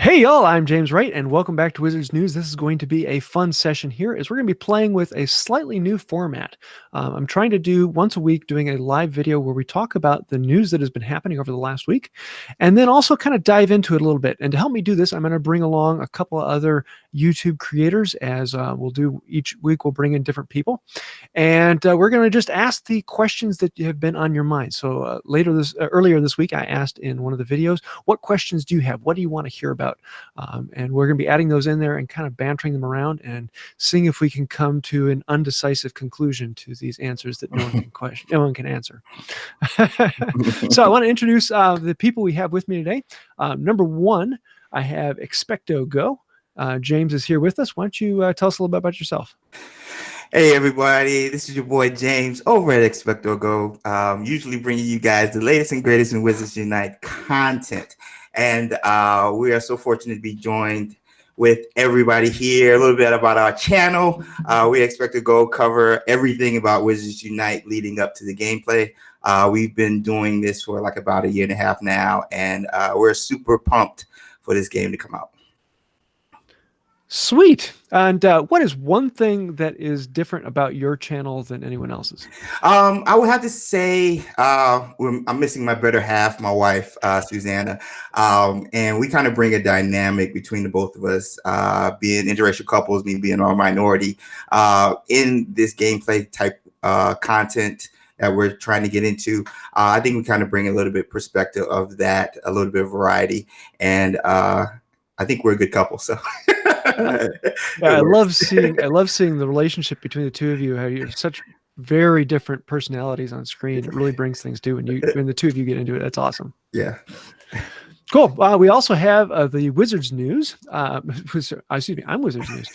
Hey y'all, I'm James Wright, and welcome back to Wizards News. This is going to be a fun session here as we're going to be playing with a slightly new format. I'm trying to do once a week doing a live video where we talk about the news that has been happening over the last week, and then also kind of dive into it a little bit. And to help me do this, I'm going to bring along a couple of other YouTube creators as we'll do each week. We'll bring in different people, and we're going to just ask the questions that have been on your mind. So earlier this week, I asked in one of the videos, what questions do you have? What do you want to hear about? And we're going to be adding those in there and kind of bantering them around and seeing if we can come to an undecisive conclusion to these answers that no one can answer. So I want to introduce the people we have with me today. Number one, I have Expecto Go. James is here with us. Why don't you tell us a little bit about yourself? Hey everybody, this is your boy James over at Expecto Go. Usually bringing you guys the latest and greatest in Wizards Unite content. And we are so fortunate to be joined with everybody here. A little bit about our channel. We expect to go cover everything about Wizards Unite leading up to the gameplay. We've been doing this for like about a year and a half now, and we're super pumped for this game to come out. Sweet. And what is one thing that is different about your channel than anyone else's? I would have to say I'm missing my better half, my wife, Susanna. And we kind of bring a dynamic between the both of us, being interracial couples, me being a minority, in this gameplay type content that we're trying to get into. I think we kind of bring a little bit perspective of that, a little bit of variety. And I think we're a good couple. So I love seeing the relationship between the two of you. How you have such very different personalities on screen. It really brings things to when the two of you get into it. That's awesome. Yeah. Cool. We also have the Wizards News. Excuse me, I'm Wizards News.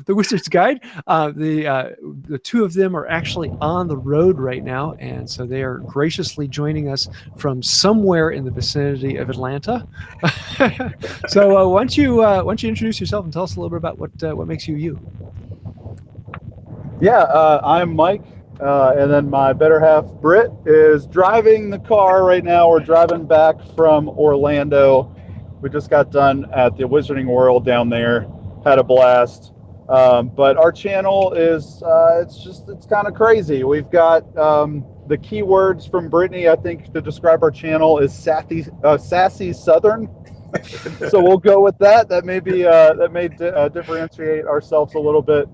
The Wizards Guide. The two of them are actually on the road right now, and so they are graciously joining us from somewhere in the vicinity of Atlanta. So why don't you introduce yourself and tell us a little bit about what makes you you? Yeah, I'm Mike. And then my better half, Britt, is driving the car right now. We're driving back from Orlando. We just got done at the Wizarding World down there. Had a blast. But our channel is, it's kind of crazy. We've got the keywords from Brittany, I think, to describe our channel is sassy Southern. So we'll go with that. That may differentiate ourselves a little bit.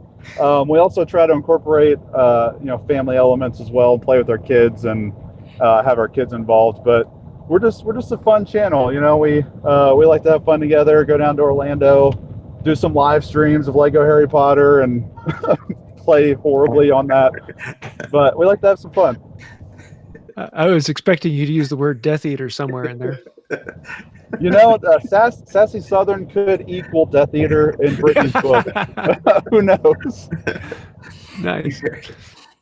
We also try to incorporate, family elements as well, play with our kids and have our kids involved. But we're just a fun channel. We like to have fun together. Go down to Orlando, do some live streams of Lego Harry Potter, and play horribly on that. But we like to have some fun. I was expecting you to use the word Death Eater somewhere in there. Sassy Southern could equal Death Eater in Brittany's book. Who knows? Nice.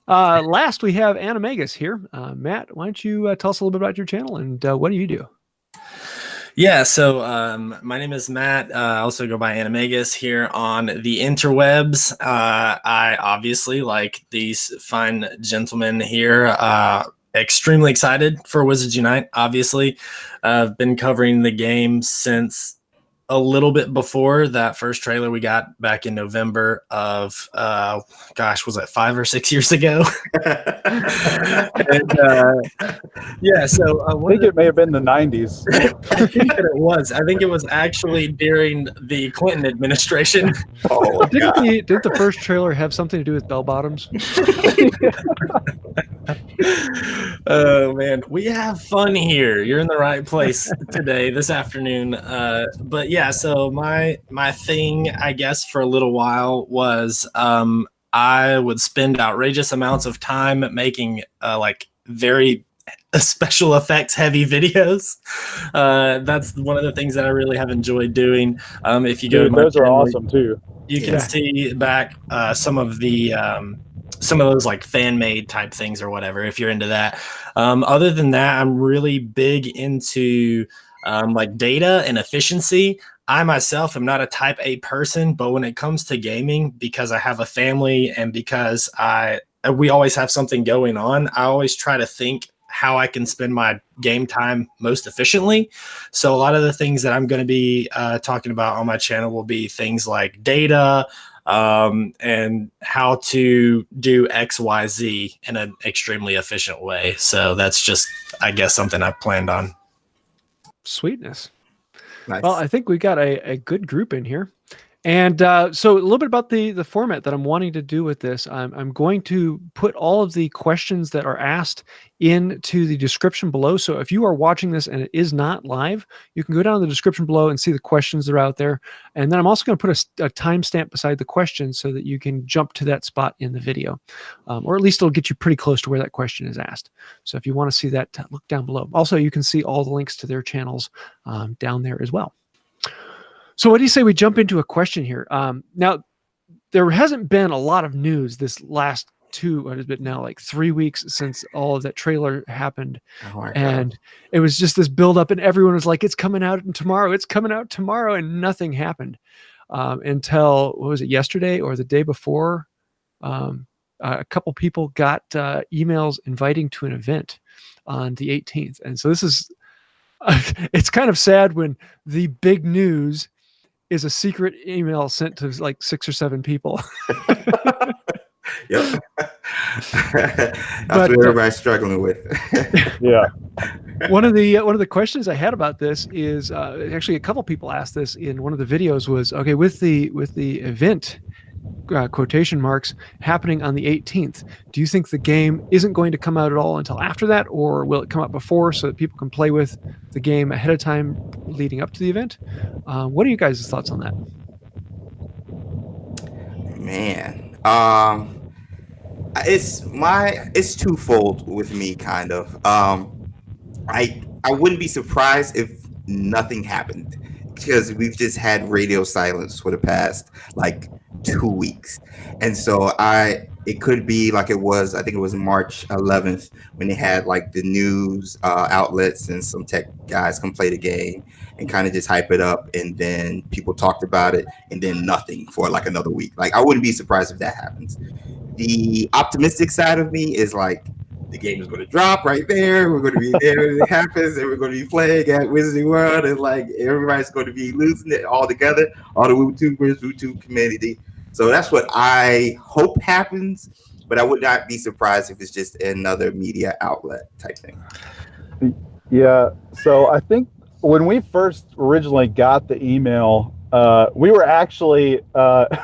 Last, we have Animagus here. Matt, why don't you tell us a little bit about your channel and what do you do? Yeah, so my name is Matt. I also go by Animagus here on the interwebs. I obviously, like these fine gentlemen here, extremely excited for Wizards Unite. Obviously, I've been covering the game since a little bit before that first trailer we got back in November of, was it 5 or 6 years ago? And, yeah, so I think it may have been the 90s. I think that it was. I think it was actually during the Clinton administration. Oh, didn't the first trailer have something to do with bell bottoms? Oh man, we have fun here. You're in the right place today, this afternoon. But yeah, so my thing, I guess, for a little while was I would spend outrageous amounts of time making very special effects heavy videos. That's one of the things that I really have enjoyed doing. If you go to my those channel, are awesome too. You can see back some of those like fan made type things or whatever, if you're into that. Other than that, I'm really big into like data and efficiency. I myself am not a type A person, but when it comes to gaming, because I have a family and because we always have something going on, I always try to think how I can spend my game time most efficiently. So a lot of the things that I'm going to be talking about on my channel will be things like data, and how to do X, Y, Z in an extremely efficient way. So that's just, I guess, something I've planned on. Sweetness. Nice. Well, I think we got a good group in here. And so a little bit about the format that I'm wanting to do with this. I'm going to put all of the questions that are asked into the description below. So if you are watching this and it is not live, you can go down in the description below and see the questions that are out there. And then I'm also going to put a timestamp beside the question so that you can jump to that spot in the video. Or at least it'll get you pretty close to where that question is asked. So if you want to see that, look down below. Also, you can see all the links to their channels down there as well. So what do you say we jump into a question here? Now, there hasn't been a lot of news this last what has been now like 3 weeks since all of that trailer happened. And it was just this buildup and everyone was like, it's coming out tomorrow. It's coming out tomorrow. And nothing happened until, what was it, yesterday or the day before? A couple people got emails inviting to an event on the 18th. And so this is, it's kind of sad when the big news is a secret email sent to like 6 or 7 people. Yep. That's what everybody's struggling with. Yeah. One of the questions I had about this is actually a couple people asked this in one of the videos was, okay, with the event quotation marks happening on the 18th, do you think the game isn't going to come out at all until after that, or will it come out before so that people can play with the game ahead of time leading up to the event? What are you guys' thoughts on that? Man, it's twofold with me, kind of. I wouldn't be surprised if nothing happened, because we've just had radio silence for the past like 2 weeks. And so it could be like it was, I think it was March 11th when they had like the news outlets and some tech guys come play the game and kind of just hype it up, and then people talked about it, and then nothing for like another week. Like, I wouldn't be surprised if that happens. The optimistic side of me is like, the game is going to drop right there. We're going to be there when it happens, and we're going to be playing at Wizarding World, and like everybody's going to be losing it all together, all the WooTube community. So that's what I hope happens, but I would not be surprised if it's just another media outlet type thing. Yeah. So I think when we first originally got the email, we were actually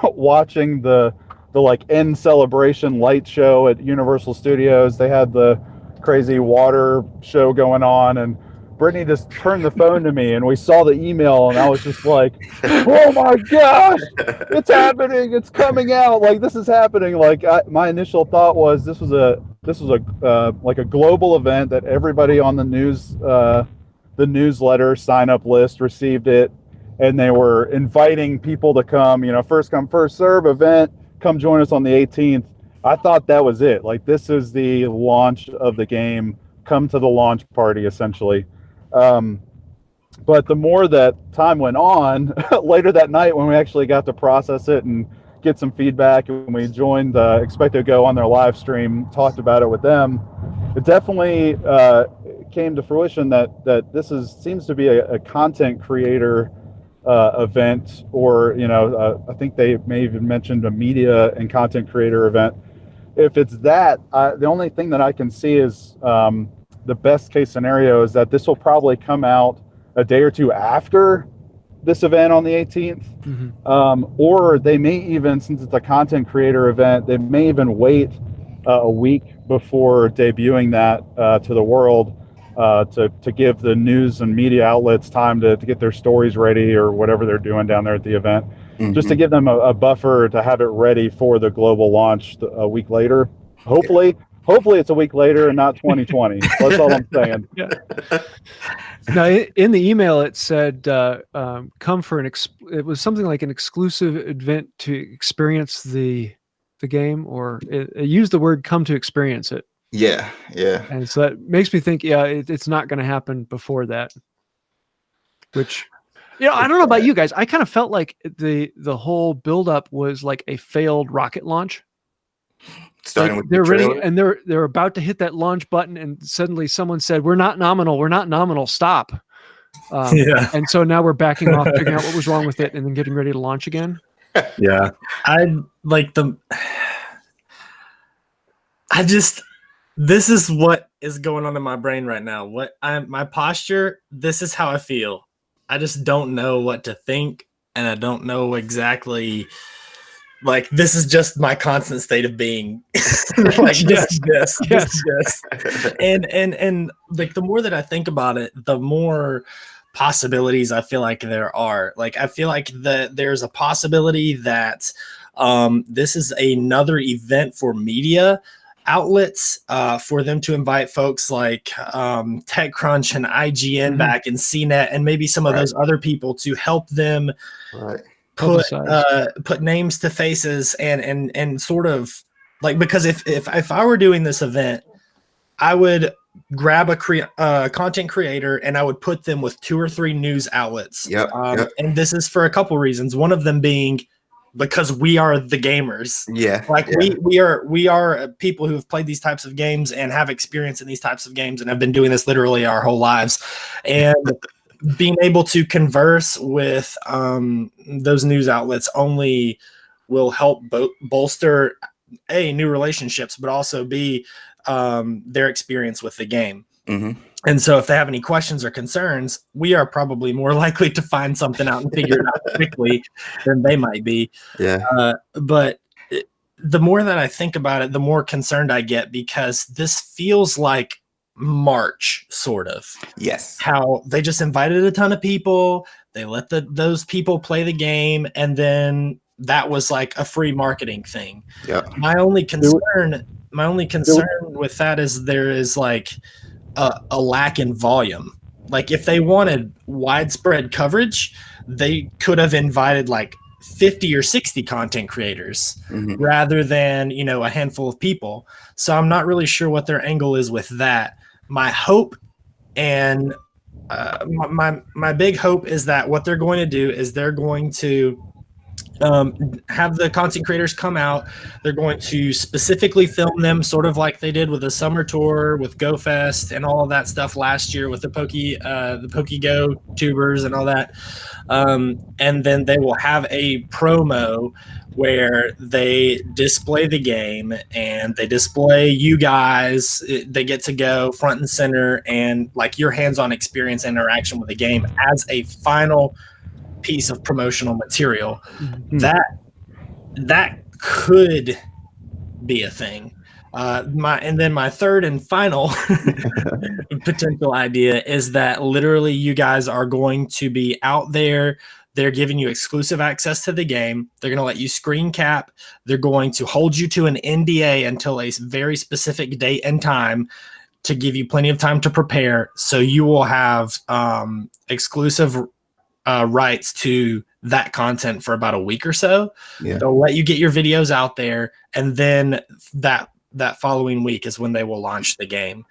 watching the like end celebration light show at Universal Studios. They had the crazy water show going on, and Brittany just turned the phone to me, and we saw the email, and I was just like, oh my gosh, it's happening, it's coming out, like this is happening. Like my initial thought was this was a like a global event that everybody on the newsletter sign up list received it, and they were inviting people to come, first come first serve event, come join us on the 18th. I thought that was it. Like, this is the launch of the game. Come to the launch party, essentially. But the more that time went on, later that night when we actually got to process it and get some feedback, and we joined Expecto Go on their live stream, talked about it with them, it definitely came to fruition that this seems to be a content creator event, or I think they may even mentioned a media and content creator event. If it's that, the only thing that I can see is the best case scenario is that this will probably come out a day or two after this event on the 18th. Mm-hmm. Or they may even, since it's a content creator event, they may even wait a week before debuting that to the world, to give the news and media outlets time to get their stories ready, or whatever they're doing down there at the event. Mm-hmm. Just to give them a buffer to have it ready for the global launch a week later. Hopefully it's a week later and not 2020. That's all I'm saying. Yeah. Now, in the email, it said, come for it was something like an exclusive event to experience the game, or it used the word come to experience it. Yeah. And so that makes me think, it's not going to happen before that. Which, I don't know about you guys. I kind of felt like the whole buildup was like a failed rocket launch. Starting Like with they're the ready, trailer. and they're about to hit that launch button, and suddenly someone said, "We're not nominal. We're not nominal. Stop." Yeah. And so now we're backing off, figuring out what was wrong with it, and then getting ready to launch again. Yeah. This is what is going on in my brain right now. My posture, this is how I feel. I just don't know what to think, and I don't know exactly, like, this is just my constant state of being. Like, Yes. this. And like, the more that I think about it, the more possibilities I feel like there are. Like, I feel like there's a possibility that this is another event for media outlets, for them to invite folks like TechCrunch and IGN back, and CNET, and maybe some of those other people to help them put names to faces, and sort of like, because if I were doing this event, I would grab a content creator and I would put them with 2 or 3 news outlets. And this is for a couple reasons. One of them being because we are the gamers. We are people who have played these types of games and have experience in these types of games and have been doing this literally our whole lives. And being able to converse with those news outlets only will help bolster new relationships, but also their experience with the game. And so if they have any questions or concerns, we are probably more likely to find something out and figure it out quickly than they might be. But the more that I think about it, the more concerned I get, because this feels like March, sort of. How they just invited a ton of people, they let those people play the game, and then that was like a free marketing thing. My only concern with that is there is like a lack in volume. Like, if they wanted widespread coverage, they could have invited like 50 or 60 content creators rather than, a handful of people. So I'm not really sure what their angle is with that. My hope and my big hope is that what they're going to do is they're going to have the content creators come out. They're going to specifically film them, sort of like they did with the summer tour with Go Fest and all of that stuff last year with the PokéGo tubers and all that. And then they will have a promo where they display the game and they display you guys. They get to go front and center and like your hands-on experience and interaction with the game as a final piece of promotional material. That could be a thing. My third and final potential idea is that literally you guys are going to be out there. They're giving you exclusive access to the game. They're going to let you screen cap. They're going to hold you to an NDA until a very specific date and time to give you plenty of time to prepare. So you will have exclusive rights to that content for about a week or so. They'll let you get your videos out there, and then that following week is when they will launch the game.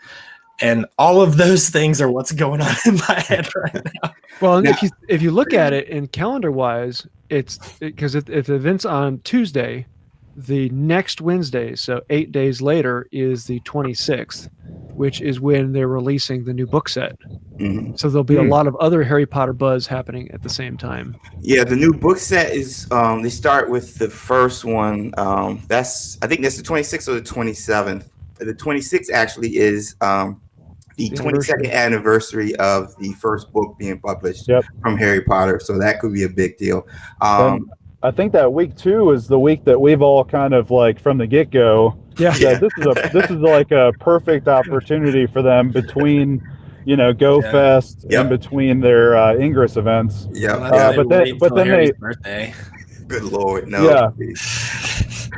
And all of those things are what's going on in my head right now. Well, and if you look at it in calendar wise, it's because if the event's on Tuesday, the next Wednesday, so 8 days later, is the 26th, which is when they're releasing the new book set. So there'll be a lot of other Harry Potter buzz happening at the same time. The new book set is they start with the first one. I think that's the 26th or the 27th. The 26th actually is the 22nd anniversary of the first book being published from Harry Potter. So that could be a big deal. I think that week 2 is the week that we've all kind of like from the get-go. This is like a perfect opportunity for them between, Go Fest and between their Ingress events. But then they birthday. Good Lord, no.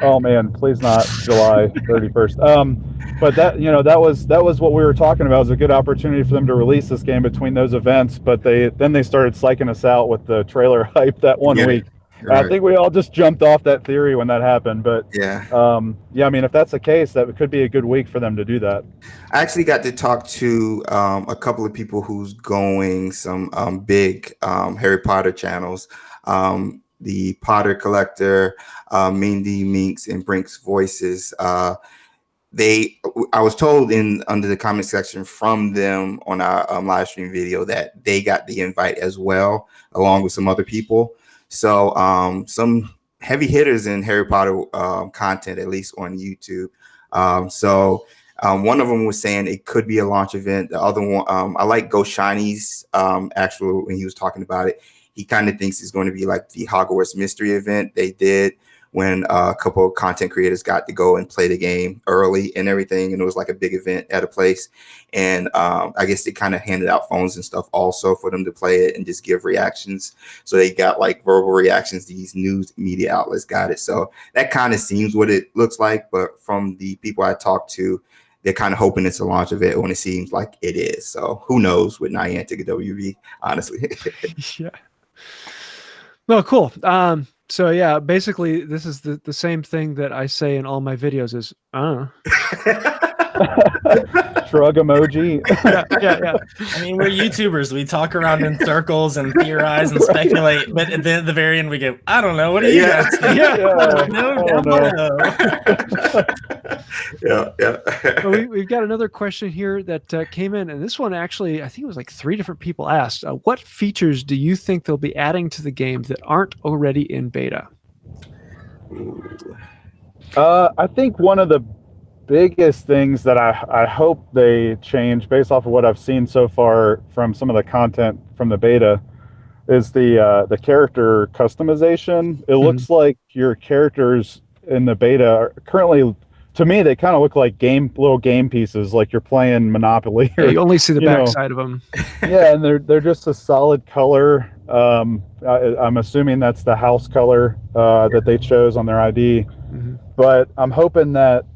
Oh man, please not July 31st. But that was what we were talking about. It was a good opportunity for them to release this game between those events. But they started psyching us out with the trailer hype that one week. Right. I think we all just jumped off that theory when that happened. But I mean, if that's the case, that could be a good week for them to do that. I actually got to talk to a couple of people who's going some big Harry Potter channels. the Potter Collector, Mindy, Minx, and Brink's voices. I was told under the comment section from them on our live stream video that they got the invite as well, along with some other people. So some heavy hitters in Harry Potter content, at least on YouTube. One of them was saying it could be a launch event. The other one, I like Go Shiny's actual, when he was talking about it, he kind of thinks it's going to be like the Hogwarts mystery event they did when a couple of content creators got to go and play the game early and everything. And it was like a big event at a place. And I guess they kind of handed out phones and stuff also for them to play it and just give reactions. So they got like verbal reactions. These news media outlets got it. So that kind of seems what it looks like. But from the people I talked to, they're kind of hoping it's a launch event when it seems like it is. So who knows with Niantic and WB, honestly. Yeah. No, cool. So yeah, basically this is the same thing that I say in all my videos is, Shrug emoji. yeah. I mean, we're YouTubers. We talk around in circles and theorize and speculate, but at the very end we go, I don't know. What do you guys think? So we've got another question here that came in, and this one actually, I think it was like 3 different people asked, what features do you think they'll be adding to the game that aren't already in beta? I think one of the biggest things that I hope they change based off of what I've seen so far from some of the content from the beta is the character customization. It looks like your characters in the beta are currently, to me, they kind of look like little game pieces, like you're playing Monopoly. Yeah, you only see the backside of them. Yeah, and they're just a solid color. I'm assuming that's the house color that they chose on their ID. But I'm hoping that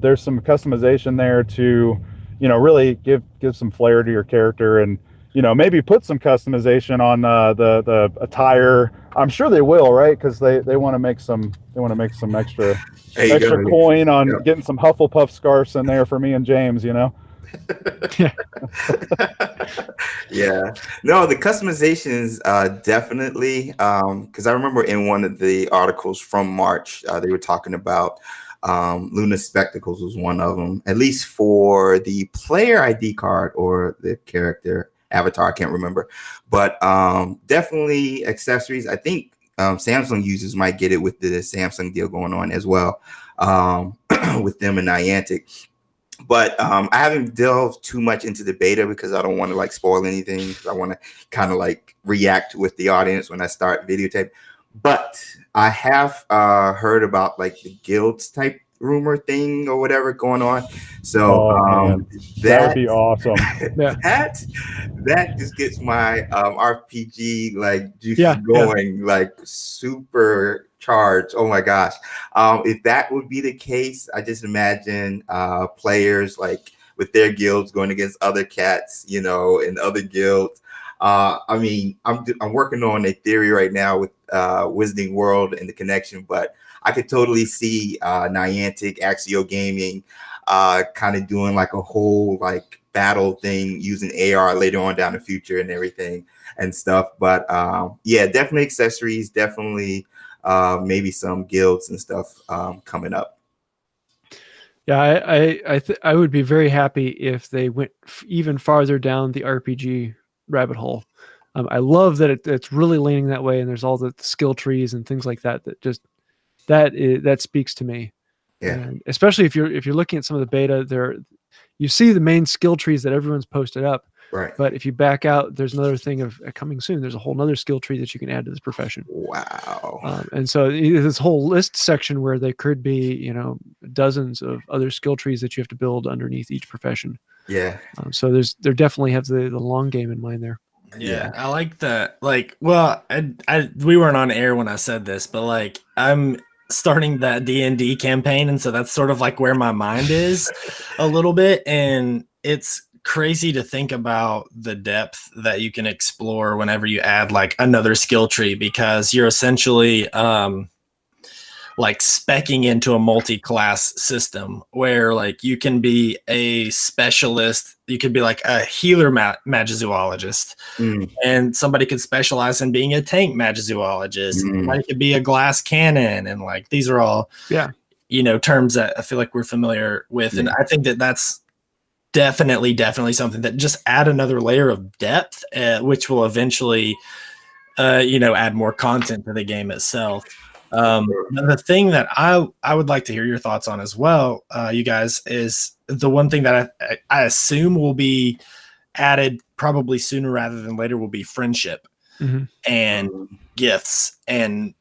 there's some customization there to, really give some flair to your character, and maybe put some customization on the attire. I'm sure they will, right? Because they want to make some extra coin on getting some Hufflepuff scarves in there for me and James. Yeah. No, the customizations definitely, because I remember in one of the articles from March, they were talking about Luna's spectacles was one of them, at least for the player ID card or the character avatar. I can't remember, but definitely accessories. I think Samsung users might get it with the Samsung deal going on as well, with them and Niantic. But I haven't delved too much into the beta because I don't want to like spoil anything. I want to kind of like react with the audience when I start videotape. But I have heard about like the guilds type rumor thing or whatever going on. So that would be awesome. that just gets my RPG like juices going, like super charged. Oh my gosh. If that would be the case, I just imagine players like with their guilds going against other cats, in other guilds. I mean, I'm working on a theory right now with Wizarding World and the connection, but I could totally see Niantic, Axio Gaming kind of doing like a whole like battle thing using AR later on down the future and everything and stuff. But yeah, definitely accessories, definitely maybe some guilds and stuff coming up. Yeah, I would be very happy if they went even farther down the RPG rabbit hole. I love that it's really leaning that way, and there's all the skill trees and things like that that speaks to me. Yeah, and especially if you're looking at some of the beta, you see the main skill trees that everyone's posted up. Right. But if you back out, there's another thing of coming soon. There's a whole nother skill tree that you can add to this profession. Wow. And so this whole list section where there could be, dozens of other skill trees that you have to build underneath each profession. Yeah. So there definitely have the long game in mind there. Yeah, I like that. Like, well, we weren't on air when I said this, but like I'm starting that D&D campaign, and so that's sort of like where my mind is a little bit, and it's crazy to think about the depth that you can explore whenever you add like another skill tree, because you're essentially like specking into a multi-class system where like you can be a specialist, you could be like a healer magizoologist, and somebody could specialize in being a tank magizoologist. Somebody could be a glass cannon, and like these are all terms that I feel like we're familiar with, and I think that that's definitely something that just add another layer of depth, which will eventually add more content to the game itself. The thing that I would like to hear your thoughts on as well, you guys, is the one thing that I assume will be added probably sooner rather than later will be friendship and gifts, and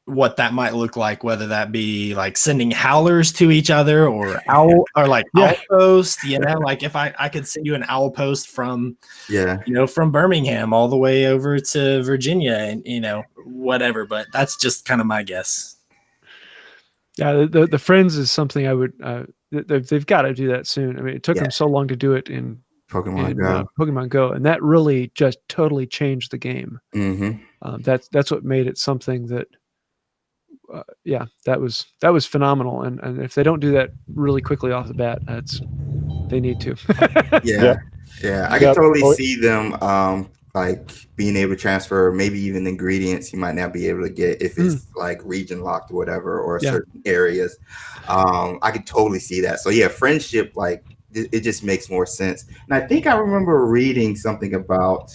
what that might look like, whether that be like sending howlers to each other or owl or like owl post, like if I could send you an owl post from from Birmingham all the way over to Virginia, and whatever, but that's just kind of my guess. The friends is something I would they've got to do that soon. I mean, it took them so long to do it in Pokemon Go, and that really just totally changed the game. That's what made it something that that was phenomenal, and if they don't do that really quickly off the bat, they need to. I can totally see them like being able to transfer maybe even ingredients you might not be able to get if it's like region locked or whatever, or certain areas. I could totally see that. So friendship, like it just makes more sense. And I think I remember reading something about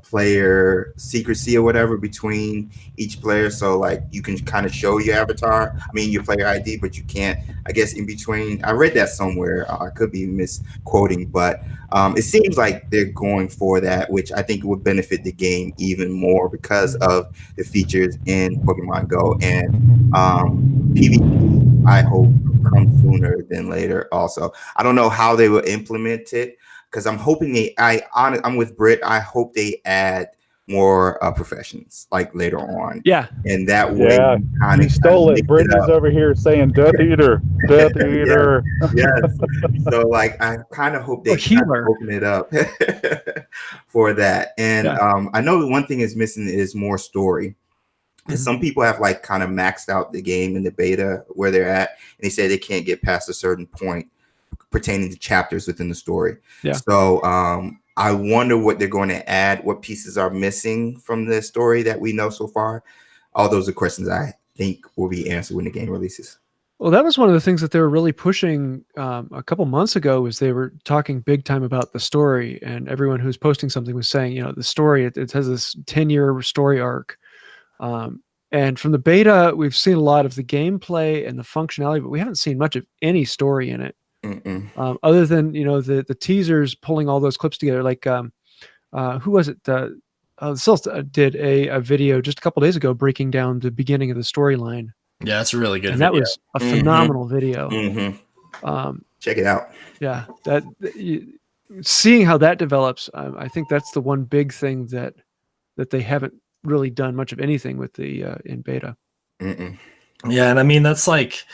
player secrecy or whatever between each player, so like you can kind of show your avatar, your player ID, but you can't, I guess, in between. I read that somewhere. I could be misquoting, but it seems like they're going for that, which I think would benefit the game even more because of the features in Pokemon Go. And PvP, I hope, comes sooner than later also. I don't know how they will implement it, because I'm hoping I'm with Britt. I hope they add more professions like later on. And that way, you stole it. Brittany's over here saying Death Eater, Death Eater. Yes. So like, I kind of hope they kind of open it up for that. And I know one thing is missing is more story. Because some people have like kind of maxed out the game in the beta where they're at, and they say they can't get past a certain point pertaining to chapters within the story. So I wonder what they're going to add, what pieces are missing from the story that we know so far. All those are questions I think will be answered when the game releases. Well, that was one of the things that they were really pushing a couple months ago, was they were talking big time about the story, and everyone who's posting something was saying, the story, it has this 10-year story arc. And from the beta, we've seen a lot of the gameplay and the functionality, but we haven't seen much of any story in it. Other than the teasers pulling all those clips together, like who was it? Celeste did a video just a couple days ago breaking down the beginning of the storyline. Yeah, it's a really good. And video. That was a phenomenal video. Check it out. Yeah, seeing how that develops, I think that's the one big thing that they haven't really done much of anything with the in beta. Yeah, and that's like.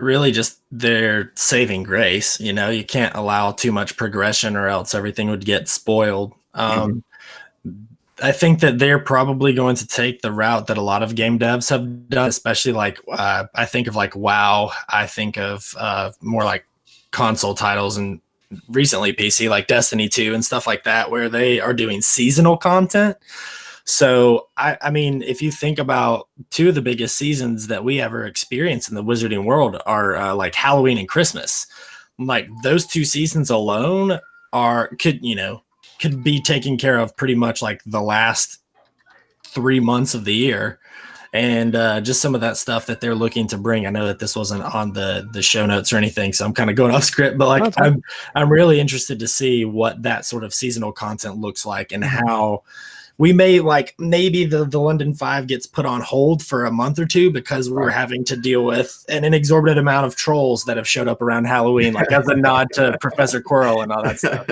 Really just their saving grace. You can't allow too much progression or else everything would get spoiled. I think that they're probably going to take the route that a lot of game devs have done, especially like I think of like WoW. I think of more like console titles, and recently PC, like Destiny 2 and stuff like that, where they are doing seasonal content. So, I mean, if you think about two of the biggest seasons that we ever experienced in the wizarding world are like Halloween and Christmas. Like those two seasons alone could be taken care of pretty much like the last 3 months of the year. And just some of that stuff that they're looking to bring. I know that this wasn't on the show notes or anything, so I'm kind of going off script, but like I'm really interested to see what that sort of seasonal content looks like, and how we may, like, maybe the London 5 gets put on hold for a month or two because we're having to deal with an exorbitant amount of trolls that have showed up around Halloween, like as a nod to Professor Quirrell and all that stuff.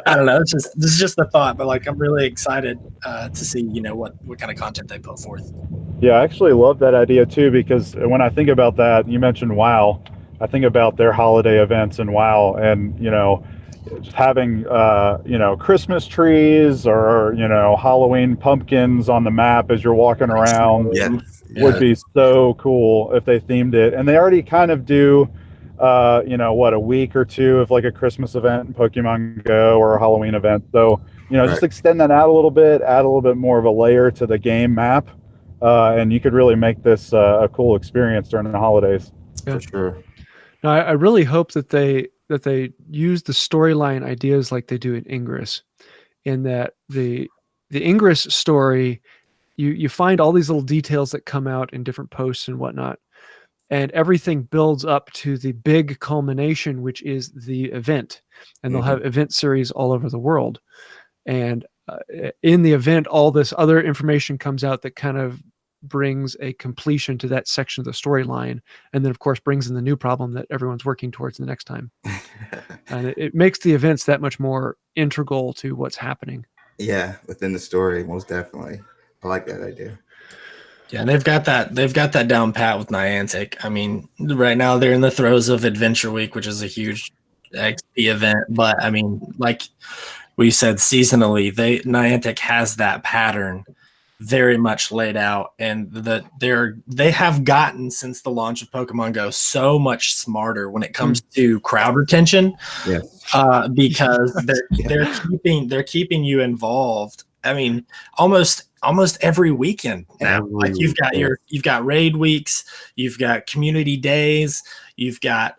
I don't know. This is just a thought, but like I'm really excited to see, what kind of content they put forth. Yeah, I actually love that idea too, because when I think about that, you mentioned WoW. I think about their holiday events in WoW, and having Christmas trees or Halloween pumpkins on the map as you're walking around Yes. would be so cool if they themed it. And they already kind of do a week or two of like a Christmas event in Pokemon Go or a Halloween event. So just extend that out a little bit, add a little bit more of a layer to the game map, and you could really make this a cool experience during the holidays. For sure. Now, I really hope that they use the storyline ideas like they do in Ingress, in that the Ingress story, you find all these little details that come out in different posts and whatnot, and everything builds up to the big culmination, which is the event, and they'll have event series all over the world, and in the event, all this other information comes out that kind of brings a completion to that section of the storyline, and then of course brings in the new problem that everyone's working towards the next time. And it makes the events that much more integral to what's happening. Yeah, within the story, most definitely. I like that idea. Yeah, and they've got that down pat with Niantic. I mean, right now they're in the throes of Adventure Week, which is a huge XP event, but I mean, like we said, seasonally, Niantic has that pattern very much laid out, and they have gotten, since the launch of Pokemon Go, so much smarter when it comes to crowd retention. Yes. Because they're keeping you involved. I mean, almost every weekend now. Like you've got raid weeks, you've got community days, you've got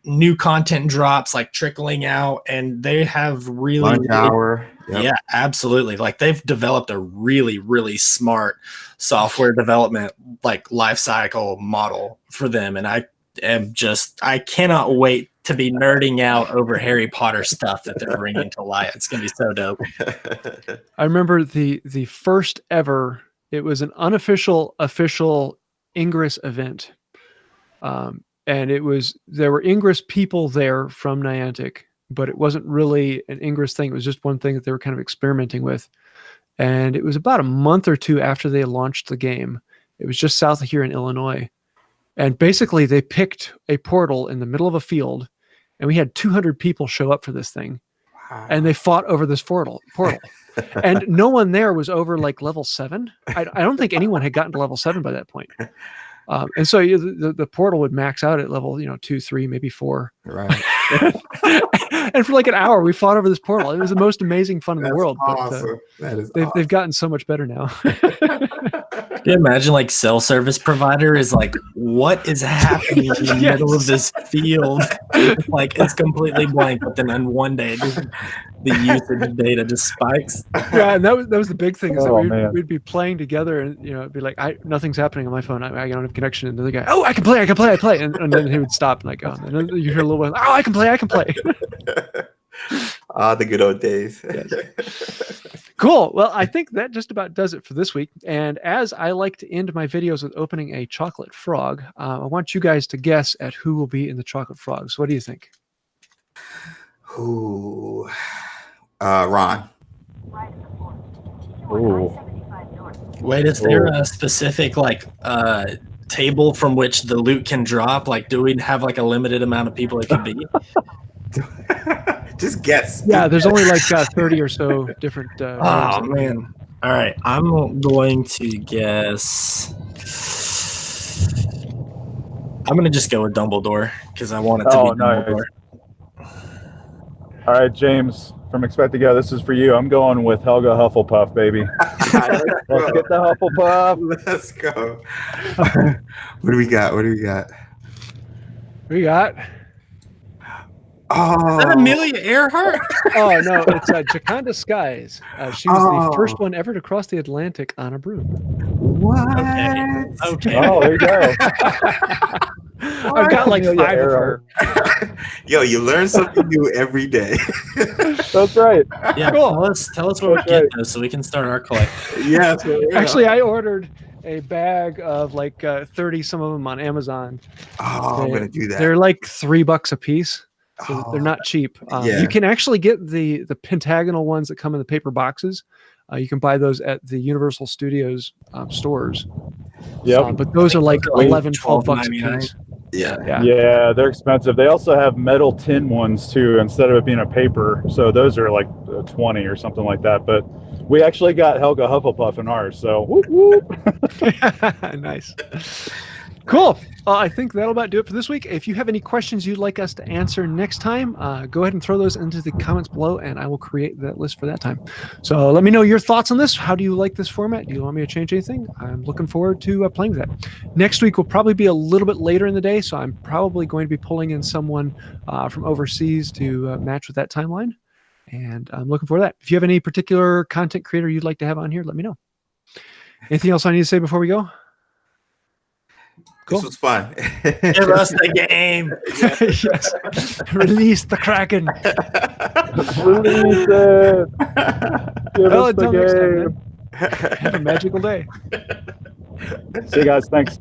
new content drops like trickling out, and they have really lunch hour. Yep. Yeah, absolutely. Like they've developed a really, really smart software development like life cycle model for them, and I cannot wait to be nerding out over Harry Potter stuff that they're bringing to light. It's gonna be so dope. I remember the first ever. It was an official Ingress event, and there were Ingress people there from Niantic, but it wasn't really an Ingress thing. It was just one thing that they were kind of experimenting with, and it was about a month or two after they launched the game. It was just south of here in Illinois. And basically, they picked a portal in the middle of a field, and we had 200 people show up for this thing. Wow. And they fought over this portal. And no one there was over like level 7. I don't think anyone had gotten to level 7 by that point. And so the portal would max out at level 2, 3, maybe 4. Right. And for like an hour, we fought over this portal. It was the most amazing fun in the world. Awesome. But they've gotten so much better now. Can you imagine like cell service provider is like, what is happening in the middle of this field? Like it's completely blank, but then on one day the usage data just spikes. Yeah, and that was the big thing is that we'd be playing together, and it'd be like, nothing's happening on my phone. I don't have connection. And the other guy, oh, I can play, and then he would stop and like, oh, and then you hear a little bit, oh, I can play. The good old days. Yes. Cool. Well, I think that just about does it for this week. And as I like to end my videos with opening a chocolate frog, I want you guys to guess at who will be in the chocolate frog. So what do you think? Ooh. Ron. Ooh. Wait, is there a specific table from which the loot can drop? Like, do we have like a limited amount of people it could be? Just guess. Yeah, there's only like 30 or so different. Oh man! All right, I'm going to guess. I'm gonna just go with Dumbledore because I want it to be Dumbledore. Nice. All right, James from XpectoGo, this is for you. I'm going with Helga Hufflepuff, baby. Let's get the Hufflepuff. Let's go. What do we got? We got. Oh, is that Amelia Earhart? Oh no, it's Jaconda Skies. She was the first one ever to cross the Atlantic on a broom. What? Okay. Oh, there you go. I've got like 5 of her. Yo, you learn something new every day. That's right. Yeah, cool. Tell us what we're getting though, so we can start our collection. Yeah. Actually, I ordered a bag of like 30 some of them on Amazon. Oh, I'm gonna do that. They're like $3 a piece. So they're not cheap. You can actually get the pentagonal ones that come in the paper boxes. You can buy those at the Universal Studios stores. Yep. But those are like $11, $12 a piece. Yeah. Yeah, they're expensive. They also have metal tin ones too, instead of it being a paper. So those are like 20 or something like that. But we actually got Helga Hufflepuff in ours. So whoop, whoop. Nice. Cool. I think that'll about do it for this week. If you have any questions you'd like us to answer next time, go ahead and throw those into the comments below, and I will create that list for that time. So let me know your thoughts on this. How do you like this format? Do you want me to change anything? I'm looking forward to playing with that. Next week will probably be a little bit later in the day, so I'm probably going to be pulling in someone from overseas to match with that timeline, and I'm looking forward to that. If you have any particular content creator you'd like to have on here, let me know. Anything else I need to say before we go? This was fun. Give us the game. Yes. Release the Kraken. Release it. Give Well, us the until next time, game. man. Have a magical day. See you guys. Thanks.